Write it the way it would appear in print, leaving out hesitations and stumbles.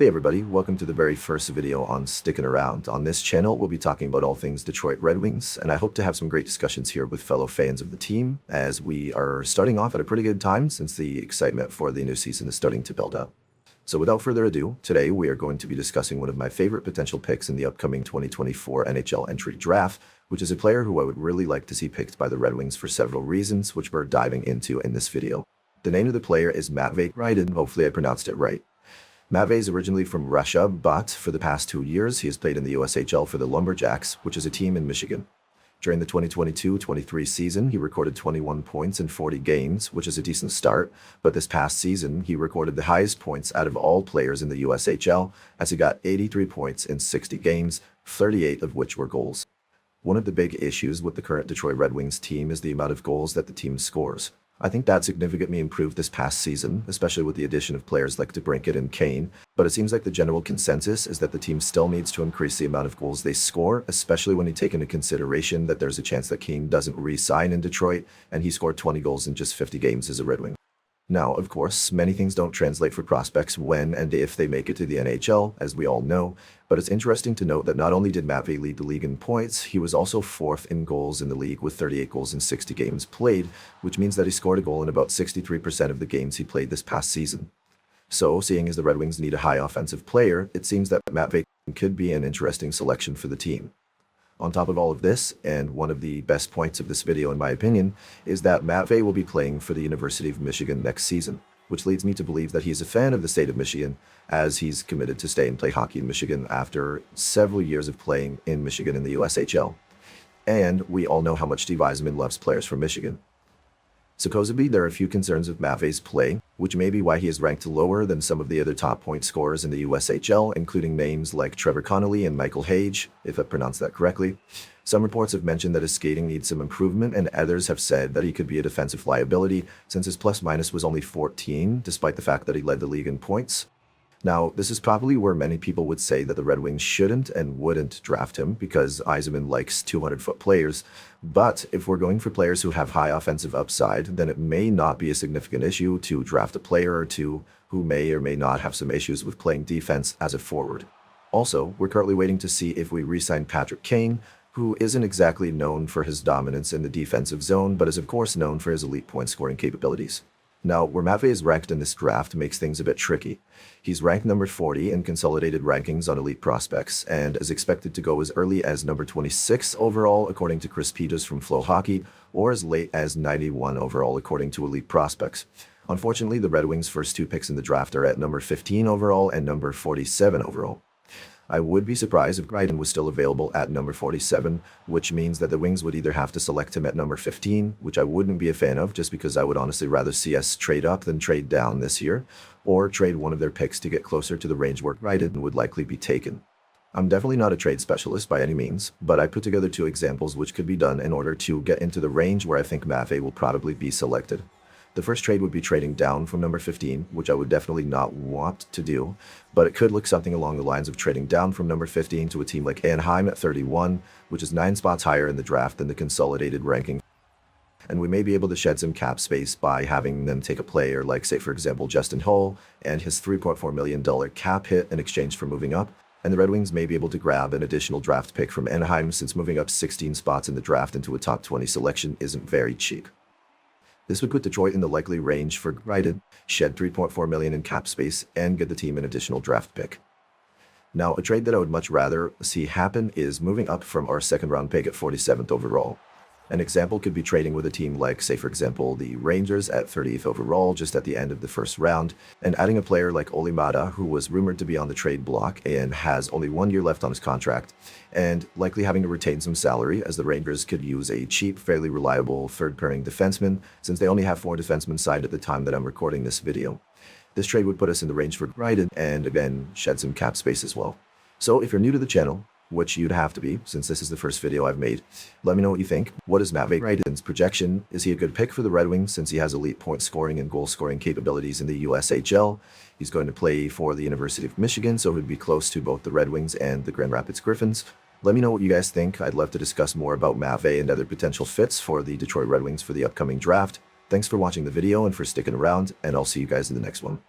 Hey everybody, welcome to the very first video on Sticking Around. On this channel, we'll be talking about all things Detroit Red Wings, and I hope to have some great discussions here with fellow fans of the team, as we are starting off at a pretty good time since the excitement for the new season is starting to build up. So without further ado, today we are going to be discussing one of my favorite potential picks in the upcoming 2024 NHL entry draft, which is a player who I would really like to see picked by the Red Wings for several reasons, which we're diving into in this video. The name of the player is Matvei Gridin, hopefully I pronounced it right. Matvei is originally from Russia, but for the past 2 years, he has played in the USHL for the Lumberjacks, which is a team in Michigan. During the 2022-23 season, he recorded 21 points in 40 games, which is a decent start, but this past season, he recorded the highest points out of all players in the USHL, as he got 83 points in 60 games, 38 of which were goals. One of the big issues with the current Detroit Red Wings team is the amount of goals that the team scores. I think that significantly improved this past season, especially with the addition of players like DeBrincat and Kane, but it seems like the general consensus is that the team still needs to increase the amount of goals they score, especially when you take into consideration that there's a chance that Kane doesn't re-sign in Detroit, and he scored 20 goals in just 50 games as a Red Wing. Now, of course, many things don't translate for prospects when and if they make it to the NHL, as we all know, but it's interesting to note that not only did Matvei lead the league in points, he was also fourth in goals in the league with 38 goals in 60 games played, which means that he scored a goal in about 63% of the games he played this past season. So, seeing as the Red Wings need a high offensive player, it seems that Matvei could be an interesting selection for the team. On top of all of this, and one of the best points of this video in my opinion, is that Matvei will be playing for the University of Michigan next season, which leads me to believe that he's a fan of the state of Michigan, as he's committed to stay and play hockey in Michigan after several years of playing in Michigan in the USHL. And we all know how much Steve Eiserman loves players from Michigan. Supposedly, there are a few concerns with Matvei's play, which may be why he is ranked lower than some of the other top point scorers in the USHL, including names like Trevor Connelly and Michael Hage, if I pronounced that correctly. Some reports have mentioned that his skating needs some improvement, and others have said that he could be a defensive liability since his plus-minus was only 14, despite the fact that he led the league in points. Now, this is probably where many people would say that the Red Wings shouldn't and wouldn't draft him because Eiserman likes 200-foot players, but if we're going for players who have high offensive upside, then it may not be a significant issue to draft a player or two who may or may not have some issues with playing defense as a forward. Also, we're currently waiting to see if we re-sign Patrick Kane, who isn't exactly known for his dominance in the defensive zone, but is of course known for his elite point-scoring capabilities. Now, where Matvei is ranked in this draft makes things a bit tricky. He's ranked number 40 in consolidated rankings on elite prospects, and is expected to go as early as number 26 overall, according to Chris Peters from Flow Hockey, or as late as 91 overall, according to elite prospects. Unfortunately, the Red Wings' first two picks in the draft are at number 15 overall and number 47 overall. I would be surprised if Cayden was still available at number 47, which means that the Wings would either have to select him at number 15, which I wouldn't be a fan of just because I would honestly rather see us trade up than trade down this year, or trade one of their picks to get closer to the range where Cayden would likely be taken. I'm definitely not a trade specialist by any means, but I put together two examples which could be done in order to get into the range where I think Matvei will probably be selected. The first trade would be trading down from number 15, which I would definitely not want to do, but it could look something along the lines of trading down from number 15 to a team like Anaheim at 31, which is 9 spots higher in the draft than the consolidated ranking. And we may be able to shed some cap space by having them take a player like, say, for example, Justin Holl and his $3.4 million cap hit in exchange for moving up. And the Red Wings may be able to grab an additional draft pick from Anaheim since moving up 16 spots in the draft into a top 20 selection isn't very cheap. This would put Detroit in the likely range for Cayden, shed $3.4 million in cap space, and get the team an additional draft pick. Now, a trade that I would much rather see happen is moving up from our second-round pick at 47th overall. An example could be trading with a team like, say for example, the Rangers at 30th overall, just at the end of the first round, and adding a player like Olli Maatta, who was rumored to be on the trade block and has only 1 year left on his contract, and likely having to retain some salary, as the Rangers could use a cheap, fairly reliable third-pairing defenseman, since they only have 4 defensemen signed at the time that I'm recording this video. This trade would put us in the range for Cayden, and again, shed some cap space as well. So if you're new to the channel, which you'd have to be, since this is the first video I've made, let me know what you think. What is Matvei Gridin's projection? Is he a good pick for the Red Wings since he has elite point scoring and goal scoring capabilities in the USHL? He's going to play for the University of Michigan, so he'd be close to both the Red Wings and the Grand Rapids Griffins. Let me know what you guys think. I'd love to discuss more about Matvei and other potential fits for the Detroit Red Wings for the upcoming draft. Thanks for watching the video and for sticking around, and I'll see you guys in the next one.